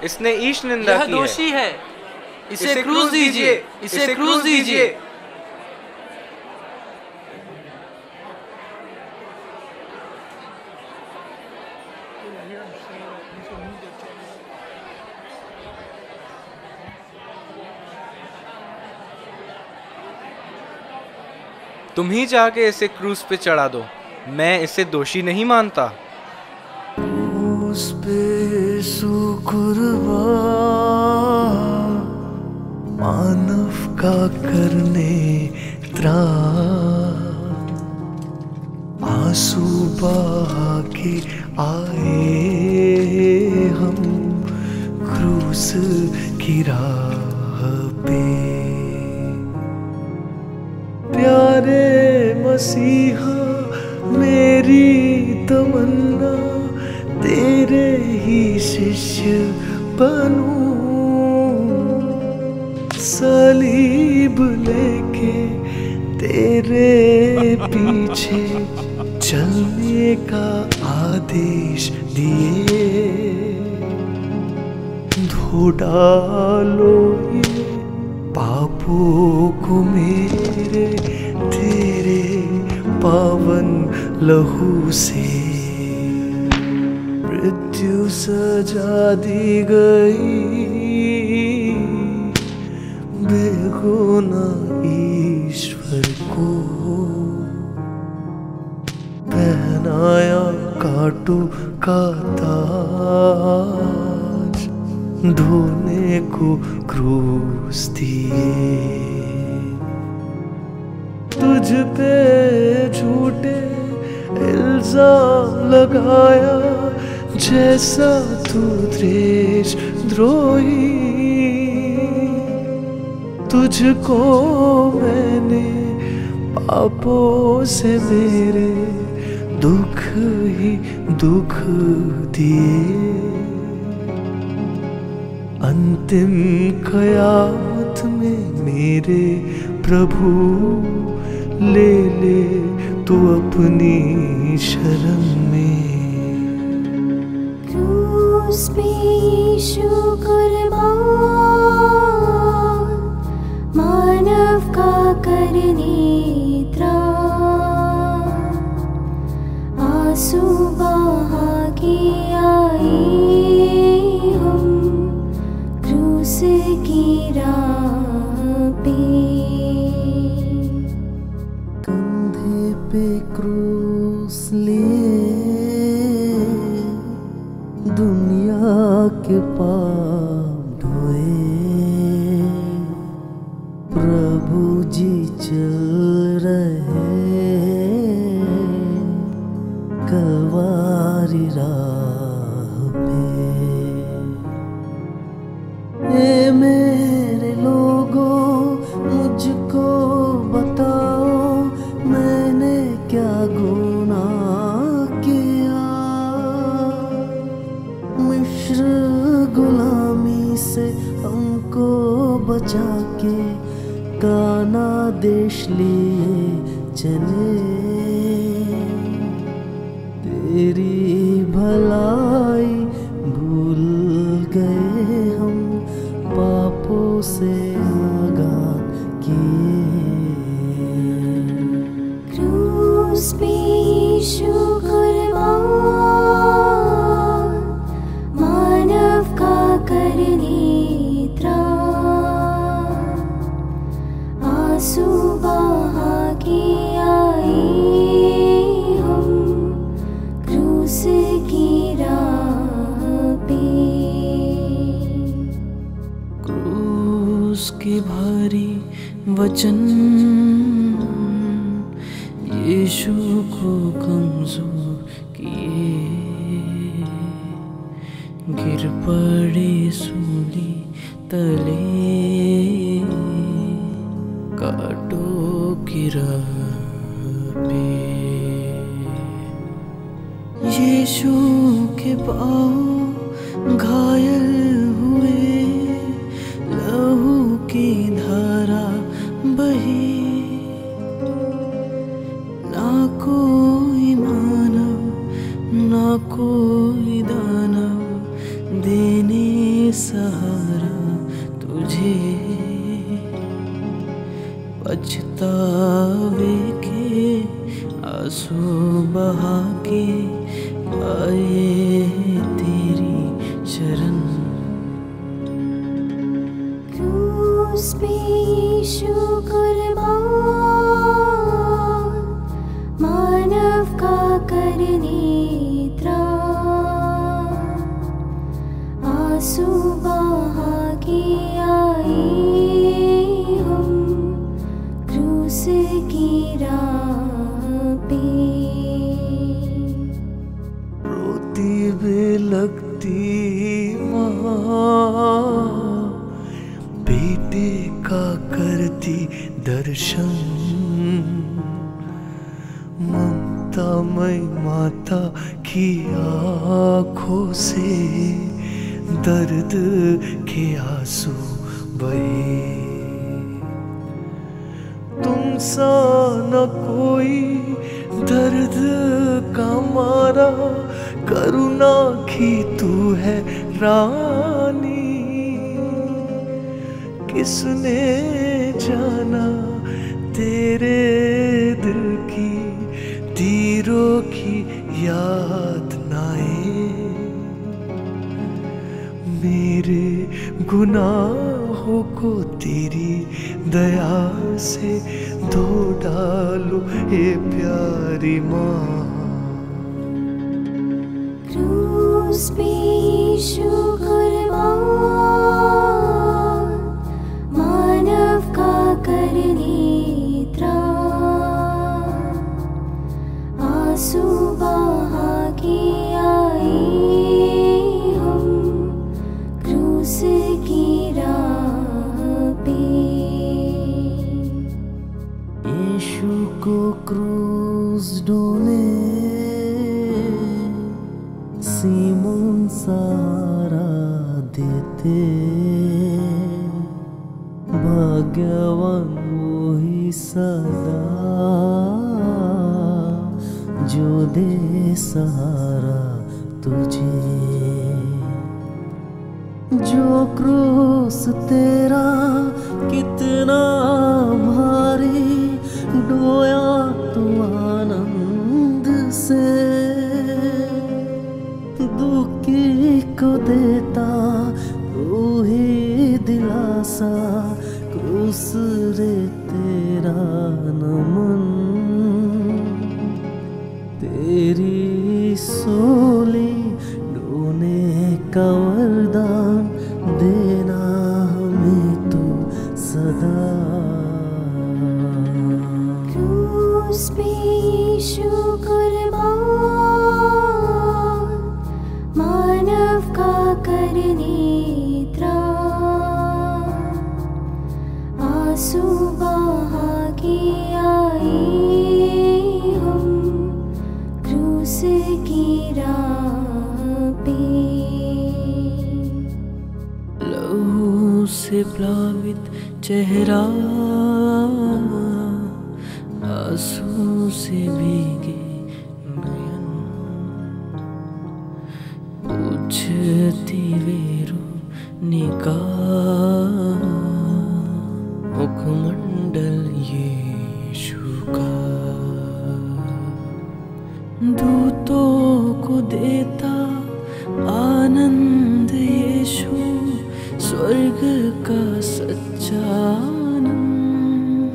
इसने ईश निंदा यह की दोषी है। है, इसे क्रूस दीजिए, इसे क्रूस दीजिए। तुम ही जाके इसे क्रूस पे चढ़ा दो, मैं इसे दोषी नहीं मानता। उस पे कुर्बान मानव का करने त्राण, आंसू बहा के आए हम क्रूस की राह पे। प्यारे मसीहा मेरी तमन्ना तेरे ही शिष्य बनूं, सलीब लेके तेरे पीछे चलने का आदेश दिए। धो डालो ये पापों को मेरे तेरे पावन लहू से। मृत्यु सजा दी गई बेगुनाह ईश्वर को, पहनाया कांटों का ताज, ढोने को क्रूस दिए। तुझ पे झूठे इल्जाम लगाया, जैसा तू देश द्रोही। तुझको मैंने पापों से मेरे दुख ही दुख दिए। अंतिम कयामत में मेरे प्रभु ले ले तू अपनी शरण में। क्रूस पे यीशु कुर्बान मानव का करने त्राण, आंसू बहा के आए हम क्रूस की राह पे। कंधे पे क्रूस लिए दुनिया के पाप धोए, प्रभु जी चल रहे कलवारी राह पे। ए मेरे लोगों मुझको बताओ, मैंने क्या गुनाह किया? मिस्र गुलामी से हमको बचा के काना देश लिए चले। तेरी भलाई भूल गए हम, पापों से आगाह किए। क्रूस पे यीशु कुर्बान मानव का करने त्राण, आंसू बहा के आए हम क्रूस की राह पे। क्रूस के भारी वचन यीशु को कमजोर किए, गिर पड़े सूली तले कांटों की राह पे। यीशु के पाँव घायल हुए, लहू की धारा बही, ना कोई मानव ना कोई दानव देने सहारा तुझे, पछतावे के आंसू बहा के आए तेरी शरण। क्रूस पे यीशु कुर्बान, मानव का करने त्राण, आंसू बहा के आए हम क्रूस की राह पे। रोती बिलखती माँ बेटे का करती दर्शन, ममतामय माता की आँखों से दर्द के आंसू बहे। तुम सा न कोई दर्द का मारा, करुणा की तू है रानी। किसने जाना तेरे दिल की तीरों की यातनाएं, मेरे गुनाहों को तेरी दया से धो डालो हे प्यारी माँ। क्रूस पे यीशु कुर्बान, मानव का करने त्राण, आंसू बहा के आए हम क्रूस की राह पे। यीशु को क्रूस ढूंढे सीमोन सहारा देते, भाग्यवान वही सदा जो दे सहारा तुझे। जो क्रूस तेरा कितना भारी, ढोया तू आनंद से, दुखी को देता तू ही दिलासा, क्रूस रे तेरा नमन। तेरी सोली ढोने का वरदान देना हमें तू सदा। क्रूस पे यीशु कुर्बान, मानव का करने त्राण, आंसू बहा के आए हम क्रूस की राह पे। लहू से प्लावित चेहरा, आंसू से भीगे नयन, पूछती वेरू निगाह, मुखमंडल यीशु का। दूतों को देता आनंद यीशु, स्वर्ग का सच्चा आनंद।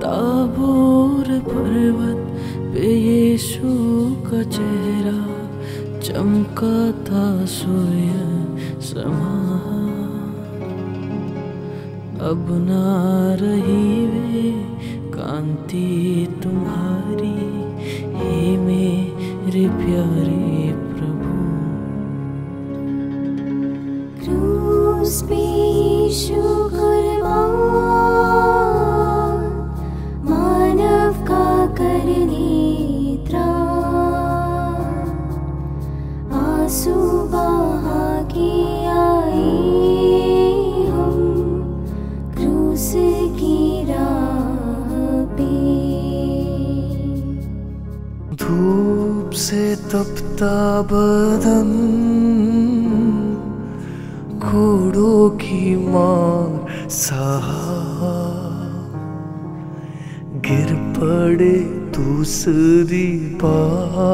ताबोर पर्वत पे यीशु का चेहरा, चमका था सूर्य समा। अब ना रही वे कांति तुम्हारी, हे मेरे प्यारे प्रभु। क्रूस पे यीशु कुर्बान, मानव का करने त्राण, आंसू बहा के आए हम क्रूस की राह पे। धूप से तपता बदन, कोड़ों की मार सहा, गिर पड़े दूसरी बार,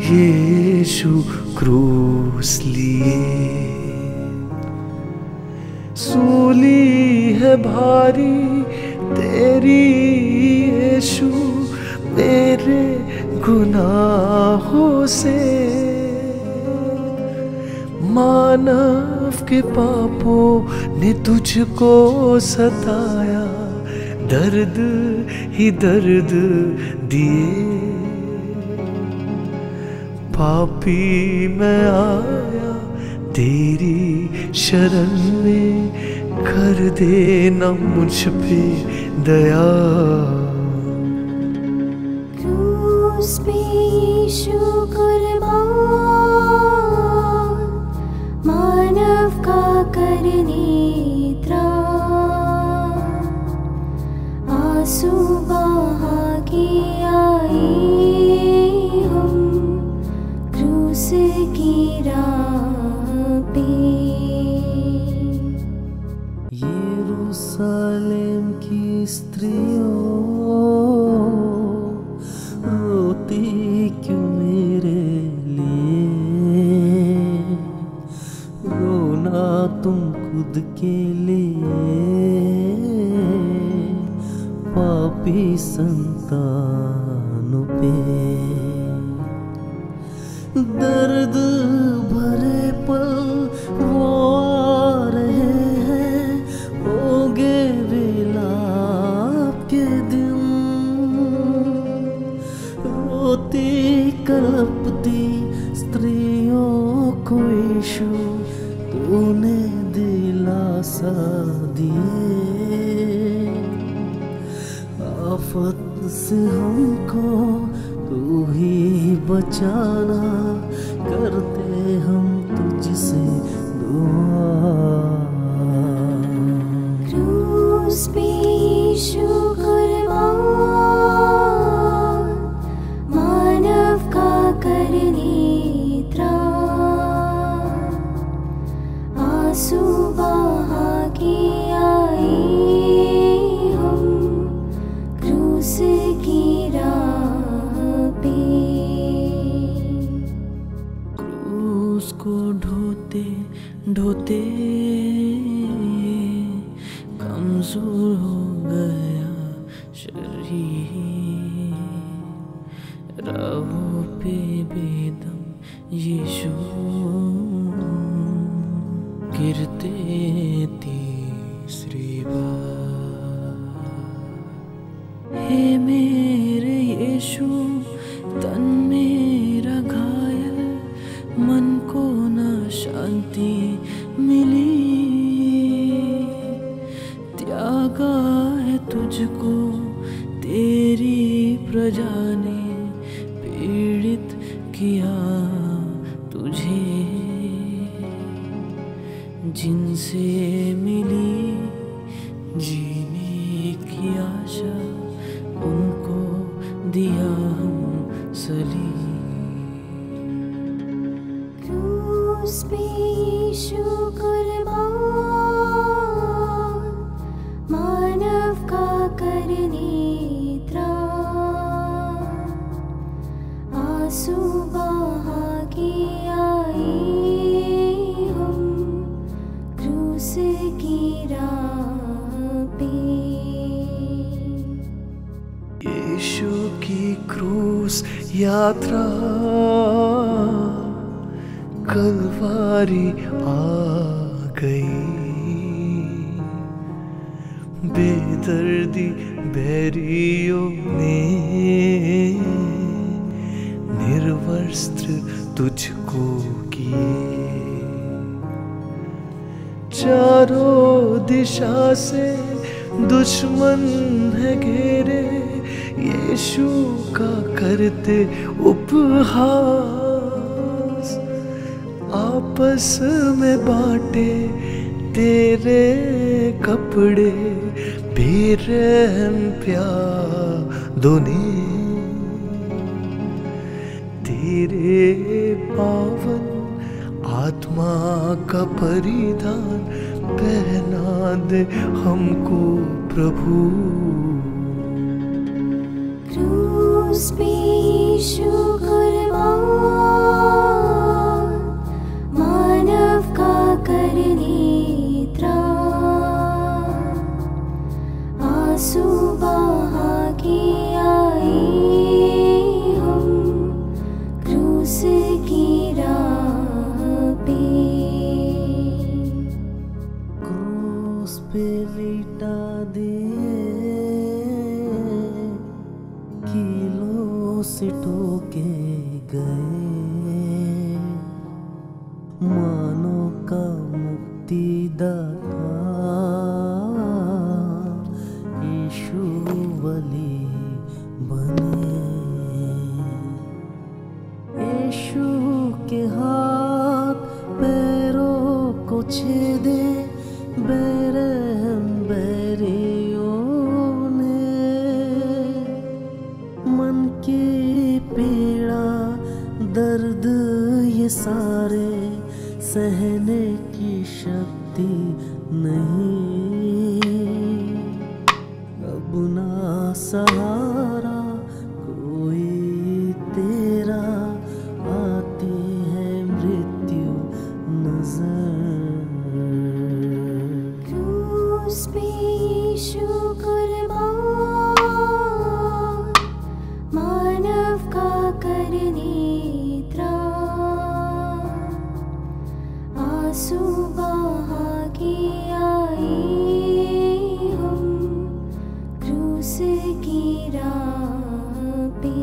यीशु क्रूस लिए। सूली है भारी तेरी यीशु मेरे गुनाहों से, मानव के पापों ने तुझको सताया, दर्द ही दर्द दिए। पापी मैं आया तेरी शरण में, कर देना मुझ पे दया। क्रूस पे यीशु कुर्बान, मानव का करने त्राण, आंसू बहा के आए हम क्रूस की राह पे। यरूशलेम की स्त्रियों रोती क्यों मेरे लिए, रोना तुम खुद के लिए, पापी संतानों पे। दर्द भरे पल वो आ रहे हैं, होंगे विलाप के दिन, रोती कलपती स्त्रियों को यीशु तूने दिलासा दिए। आफत से हमको तू ही बचाना, करते हम तुझसे दुआ। क्रूस पे यीशु कुर्बान, मानव का करने त्राण, आंसू बहा के आए हम क्रूस की राह पे। क्रूस को ढोते ढोते कमजोर हो गया शरीर, राहों पे बेदम यीशु गिरते तीसरी बार। हे मेरे यीशु तन मेरा घायल, मन को न शांति मिली, त्यागा है तुझको तेरी प्रजा ने, पीड़ित किया तुझे। जिनसे मिली जीने की आशा, उनको दिया हम सलीब। क्रूस पे यीशु कुर्बान, मानव का करने त्राण, आंसू बहा के आए हम क्रूस की राह पे। यीशु की क्रूस यात्रा कलवारी आ गई, बेदर्दी बैरियों ने निर्वस्त्र तुझको किए। चारों दिशा से दुश्मन है घेरे, यीशु का करते उपहास, आपस में बांटे तेरे कपड़े, बेरहम प्यादों ने तेरे पावन आत्मा का परिधान पहना दे हमको प्रभु। क्रूस पे यीशु कुर्बान, मानव का करने त्राण, आंसू बहा के आए हम क्रूस की राह पे। क्रूस पे लिटा दिए, कीलों से ठोके गए, मानव का मुक्तिदाता यीशु बलि बने। यीशु के हाथ पैरों को छेदे बेरहम बैरियों ने, मन की पीड़ा दर्द ये सारे सहने की शक्ति नहीं। अब ना सहारा कोई तेरा, आती है मृत्यु नजर। क्रूस पे यीशु कुर्बान, मानव का करने त्राण, आंसू बहा के आए हम क्रूस की राह पे।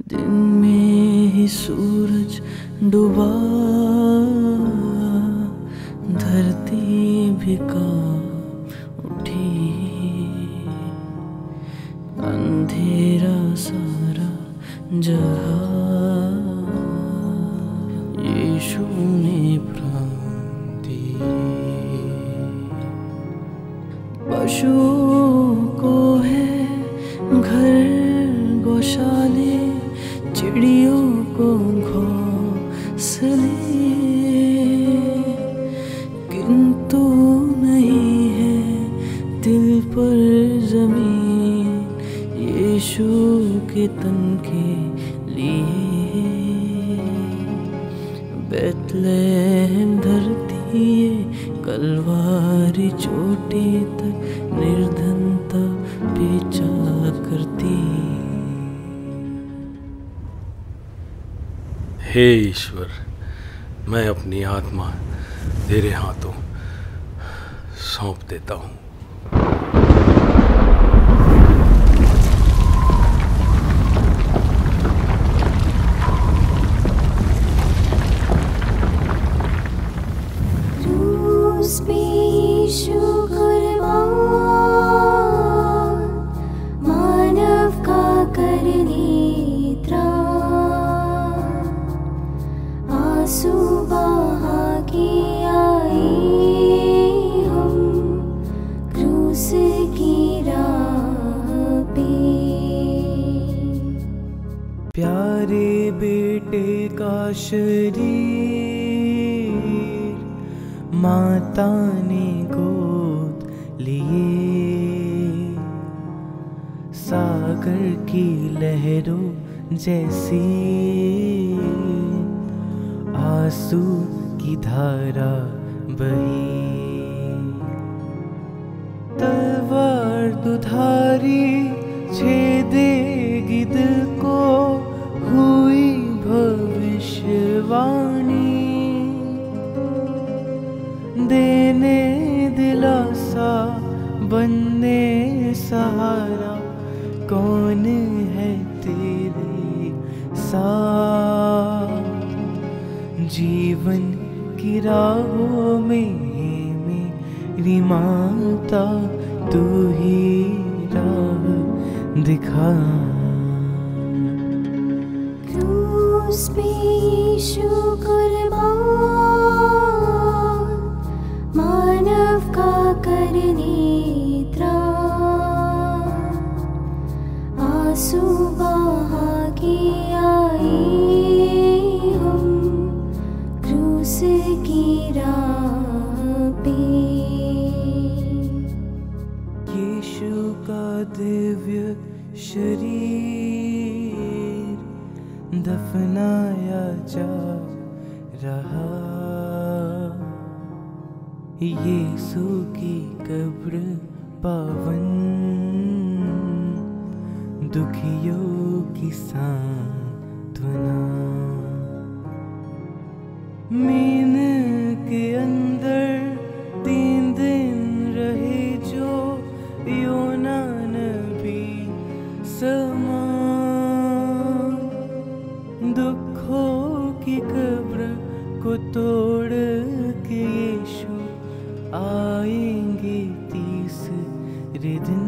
दिन में ही सूरज डूबा, धरती भी कांप उठी, अंधेरा सारा जहां यीशु ने प्राण दिए। पशुओं को है घर गौशाले, चिड़ियों को घोंसले, किंतु नहीं है दिल पर जमीन यीशु के तन के लिए। बैतलहम धरती ये कलवारी चोटी तक निर्धनता पीछा करती। हे ईश्वर, मैं अपनी आत्मा तेरे हाथों सौंप देता हूँ। क्रूस पे यीशु कुर्बान, मानव का करने त्राण, आंसू बहा के आए हम क्रूस की राह पे। प्यारे बेटे का शरीर माता ने गोद लिए, सागर की लहरों जैसी आंसू की धारा बही। तलवार दुधारी छेदेगी दिल को, हुई भविष्यवाणी, देने दिलासा बनने सहारा, कौन है तेरे साथ। जीवन की राहों में मेरी माता, तू ही राह दिखा। क्रूस पे यीशु कुर्बान, मानव का करने त्राण, आंसू बहा के आए हम दफनाया जा रहा। यीशु की कब्र पावन, दुखियों की सांत्वना। मीन के अंदर 3 दिन रहे जो योना नबी समा। दुखों की कब्र को तोड़ के यीशु आएंगे तीसरे दिन।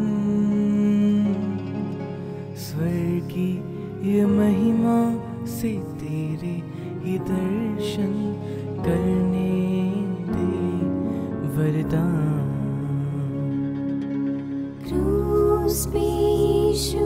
स्वर्गीय महिमा से तेरे ही दर्शन करने दे वरदान। क्रूस पे यीशु